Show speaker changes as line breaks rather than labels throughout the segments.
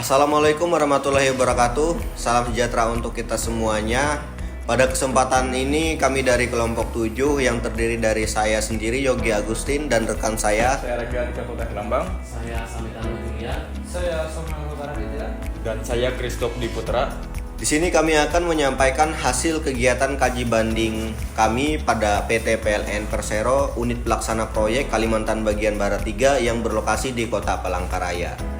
Assalamualaikum warahmatullahi wabarakatuh. Salam sejahtera untuk kita semuanya. Pada kesempatan ini kami dari kelompok 7 yang terdiri dari saya sendiri Yogi Agustin dan rekan saya
Raga di Fakultas Lambang.
Saya Samitano Julian.
Saya Samuel Hutaraditya.
Dan saya Christoph Diputra.
Di sini kami akan menyampaikan hasil kegiatan kaji banding kami pada PT PLN Persero Unit Pelaksana Proyek Kalimantan Bagian Barat 3 yang berlokasi di Kota Palangkaraya.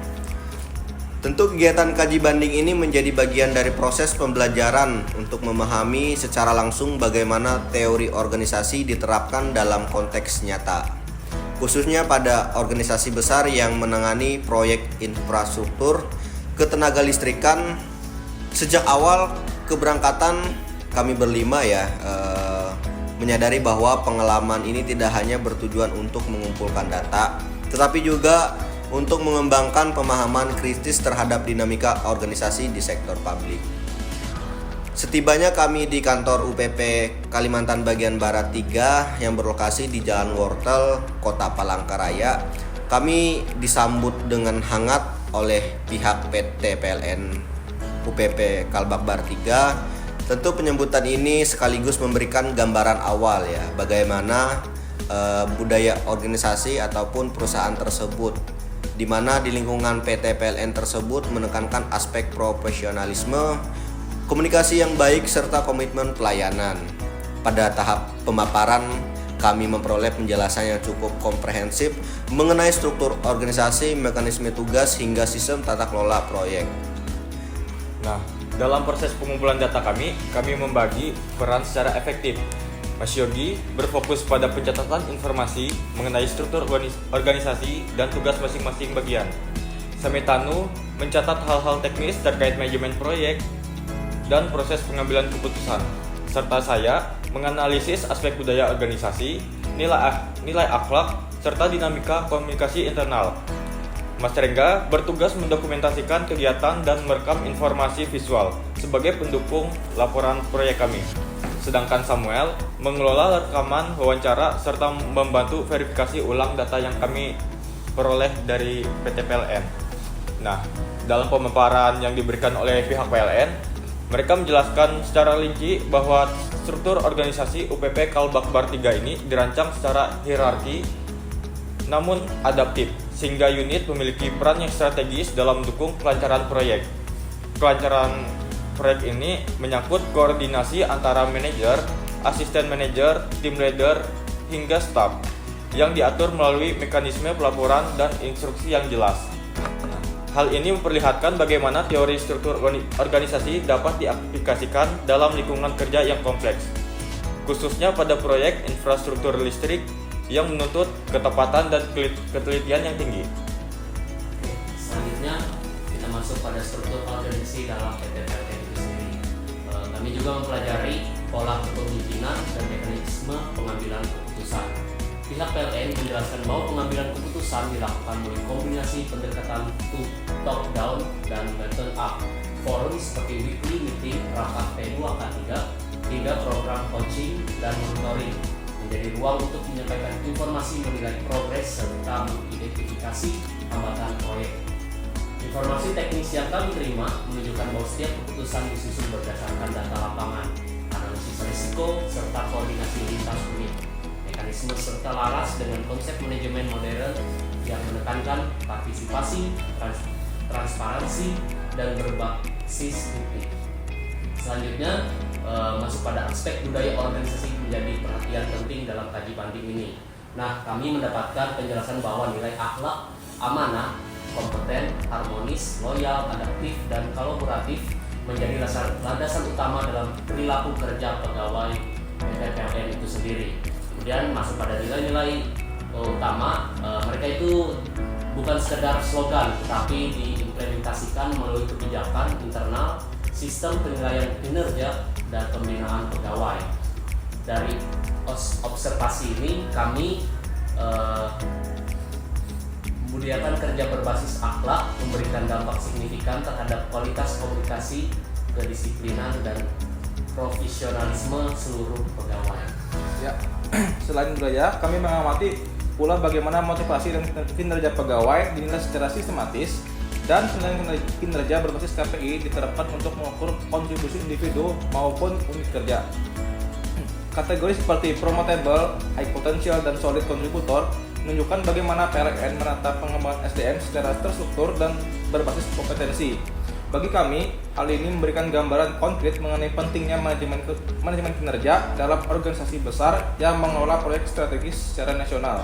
Tentu kegiatan kaji banding ini menjadi bagian dari proses pembelajaran untuk memahami secara langsung bagaimana teori organisasi diterapkan dalam konteks nyata, khususnya pada organisasi besar yang menangani proyek infrastruktur ketenaga listrikan. Sejak awal keberangkatan kami berlima menyadari bahwa pengalaman ini tidak hanya bertujuan untuk mengumpulkan data, tetapi juga untuk mengembangkan pemahaman kritis terhadap dinamika organisasi di sektor publik. Setibanya kami di kantor UPP Kalimantan Bagian Barat 3 yang berlokasi di Jalan Wortel, Kota Palangkaraya, kami disambut dengan hangat oleh pihak PT PLN UPP Kalbakbar 3. Tentu penyambutan ini sekaligus memberikan gambaran awal bagaimana budaya organisasi ataupun perusahaan tersebut, di mana di lingkungan PT PLN tersebut menekankan aspek profesionalisme, komunikasi yang baik serta komitmen pelayanan. Pada tahap pemaparan kami memperoleh penjelasan yang cukup komprehensif mengenai struktur organisasi, mekanisme tugas hingga sistem tata kelola proyek.
Nah, dalam proses pengumpulan data kami membagi peran secara efektif. Mas Yogi berfokus pada pencatatan informasi mengenai struktur organisasi dan tugas masing-masing bagian. Samitano mencatat hal-hal teknis terkait manajemen proyek dan proses pengambilan keputusan. Serta saya menganalisis aspek budaya organisasi, nilai akhlak, serta dinamika komunikasi internal. Mas Rengga bertugas mendokumentasikan kegiatan dan merekam informasi visual sebagai pendukung laporan proyek kami. Sedangkan Samuel mengelola rekaman wawancara serta membantu verifikasi ulang data yang kami peroleh dari PT PLN. Nah, dalam pemaparan yang diberikan oleh pihak PLN, mereka menjelaskan secara rinci bahwa struktur organisasi UPP Kalbakbar 3 ini dirancang secara hierarki namun adaptif, sehingga unit memiliki peran yang strategis dalam mendukung kelancaran proyek. Kelancaran proyek ini menyangkut koordinasi antara manajer, asisten manajer, tim leader, hingga staf yang diatur melalui mekanisme pelaporan dan instruksi yang jelas. Hal ini memperlihatkan bagaimana teori struktur organisasi dapat diaplikasikan dalam lingkungan kerja yang kompleks, khususnya pada proyek infrastruktur listrik yang menuntut ketepatan dan ketelitian yang tinggi.
Selanjutnya kita masuk pada struktur organisasi dalam PT PLN itu sendiri. Kami juga mempelajari pola kepemimpinan dan mekanisme pengambilan keputusan. Pihak PLN menjelaskan bahwa pengambilan keputusan dilakukan melalui kombinasi pendekatan top down dan bottom up. Forum seperti weekly meeting, rapat P2K3, hingga program coaching dan monitoring menjadi ruang untuk menyampaikan informasi mengenai progres serta mengidentifikasi hambatan proyek. Informasi teknis yang kami terima menunjukkan bahwa setiap keputusan disusun berdasarkan data lapangan, analisis risiko, serta koordinasi lintas unit, mekanisme serta laras dengan konsep manajemen modern yang menekankan partisipasi, transparansi, dan berbasis bukti. Selanjutnya, masuk pada aspek budaya organisasi menjadi perhatian penting dalam kaji banding ini. Nah, kami mendapatkan penjelasan bahwa nilai akhlak, amanah, kompeten, harmonis, loyal, adaptif, dan kolaboratif menjadi landasan utama dalam perilaku kerja pegawai PT PLN itu sendiri. Kemudian masuk pada nilai-nilai utama, mereka itu bukan sekedar slogan, tapi diimplementasikan melalui kebijakan internal, sistem penilaian kinerja, dan pembinaan pegawai. Dari observasi ini kami membudidayakan kerja berbasis akhlak, memberikan dampak signifikan terhadap kualitas komunikasi, kedisiplinan, dan profesionalisme seluruh pegawai.
Ya, selain budaya, kami mengamati pula bagaimana motivasi dan kinerja pegawai dinilai secara sistematis Dan penilaian kinerja berbasis KPI diterapkan untuk mengukur kontribusi individu maupun unit kerja. Kategori seperti promotable, high potential, dan solid contributor menunjukkan bagaimana PLN menata pengembangan SDM secara terstruktur dan berbasis kompetensi. Bagi kami, hal ini memberikan gambaran konkret mengenai pentingnya manajemen kinerja dalam organisasi besar yang mengelola proyek strategis secara nasional.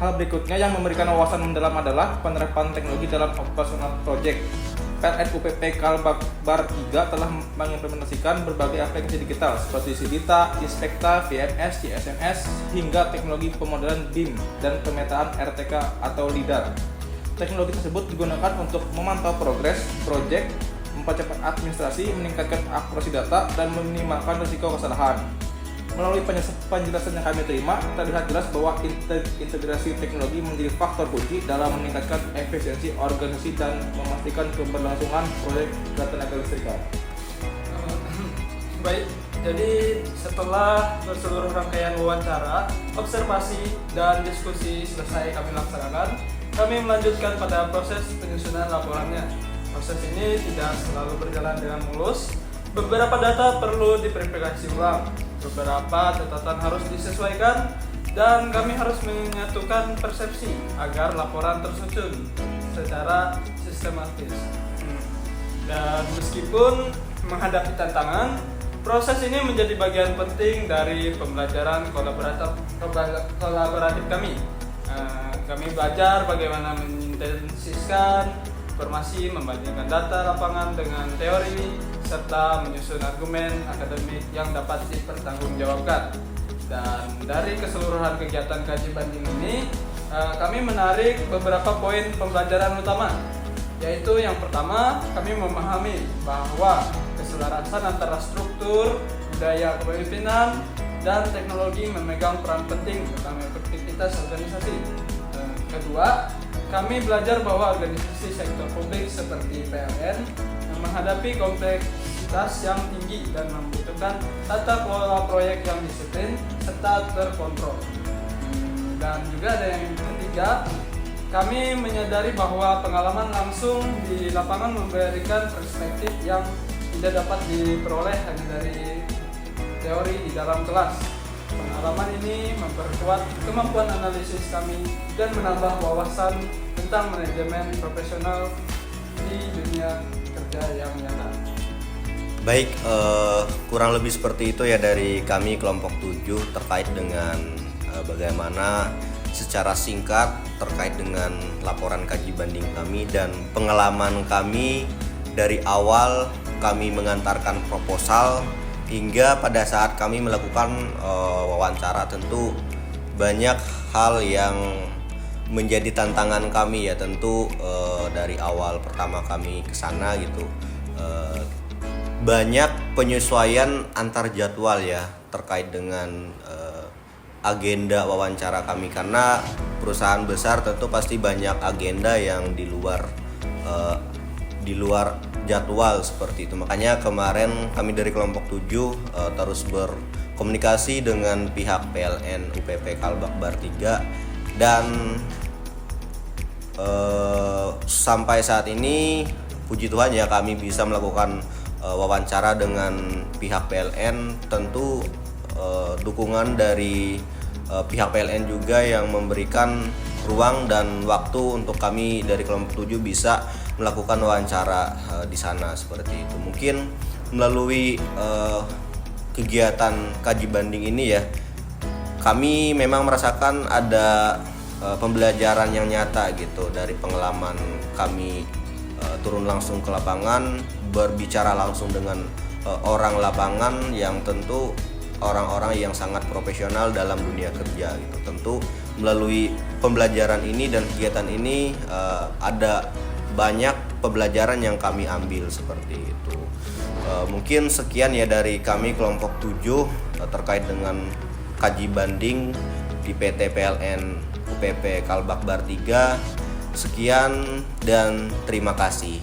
Hal berikutnya yang memberikan wawasan mendalam adalah penerapan teknologi dalam operasional proyek. PLN UPP Kalbar 3 telah mengimplementasikan berbagai aplikasi digital seperti Sidita, Inspekta, VMS, CSMS, hingga teknologi pemodelan BIM dan pemetaan RTK atau LIDAR. Teknologi tersebut digunakan untuk memantau progres proyek, mempercepat administrasi, meningkatkan akurasi data, dan meminimalkan risiko kesalahan. Melalui penjelasan yang kami terima, terlihat jelas bahwa integrasi teknologi menjadi faktor kunci dalam meningkatkan efisiensi organisasi dan memastikan keberlangsungan proyek ketenaga listrikan.
Baik, jadi setelah seluruh rangkaian wawancara, observasi, dan diskusi selesai kami laksanakan, kami melanjutkan pada proses penyusunan laporannya. Proses ini tidak selalu berjalan dengan mulus. Beberapa data perlu diverifikasi ulang, beberapa catatan harus disesuaikan, dan kami harus menyatukan persepsi agar laporan tersusun secara sistematis. Dan meskipun menghadapi tantangan, proses ini menjadi bagian penting dari pembelajaran kolaboratif kami. Kami belajar bagaimana mengintensifkan informasi, membandingkan data lapangan dengan teori, serta menyusun argumen akademik yang dapat dipertanggungjawabkan. Dan dari keseluruhan kegiatan kaji banding ini, kami menarik beberapa poin pembelajaran utama, yaitu yang pertama, kami memahami bahwa keselarasan antara struktur, budaya kepemimpinan, dan teknologi memegang peran penting dalam efektivitas organisasi. Kedua, kami belajar bahwa organisasi sektor publik seperti PLN menghadapi kompleksitas yang tinggi dan membutuhkan tata kelola proyek yang disiplin serta terkontrol. Dan juga ada yang ketiga, kami menyadari bahwa pengalaman langsung di lapangan memberikan perspektif yang tidak dapat diperoleh hanya dari teori di dalam kelas. Pengalaman ini memperkuat kemampuan analisis kami dan menambah wawasan tentang manajemen profesional di dunia kerja yang nyata.
Baik, kurang lebih seperti itu ya dari kami kelompok 7 terkait dengan bagaimana secara singkat terkait dengan laporan kaji banding kami dan pengalaman kami dari awal kami mengantarkan proposal hingga pada saat kami melakukan wawancara. Tentu banyak hal yang menjadi tantangan kami ya, tentu dari awal pertama kami kesana gitu, banyak penyesuaian antar jadwal ya terkait dengan agenda wawancara kami, karena perusahaan besar tentu pasti banyak agenda yang di luar jadwal seperti itu. Makanya kemarin kami dari kelompok 7 terus berkomunikasi dengan pihak PLN UPP Kalbar 3 dan sampai saat ini puji Tuhan ya kami bisa melakukan wawancara dengan pihak PLN. Tentu dukungan dari pihak PLN juga yang memberikan ruang dan waktu untuk kami dari kelompok 7 bisa melakukan wawancara di sana seperti itu. Mungkin melalui kegiatan kaji banding ini ya, kami memang merasakan ada pembelajaran yang nyata gitu dari pengalaman kami turun langsung ke lapangan, berbicara langsung dengan orang lapangan yang tentu orang-orang yang sangat profesional dalam dunia kerja gitu. Tentu melalui pembelajaran ini dan kegiatan ini ada banyak pembelajaran yang kami ambil seperti itu. Mungkin sekian ya dari kami kelompok 7 terkait dengan kaji banding di PT PLN UPP Kalbar 3. Sekian dan terima kasih.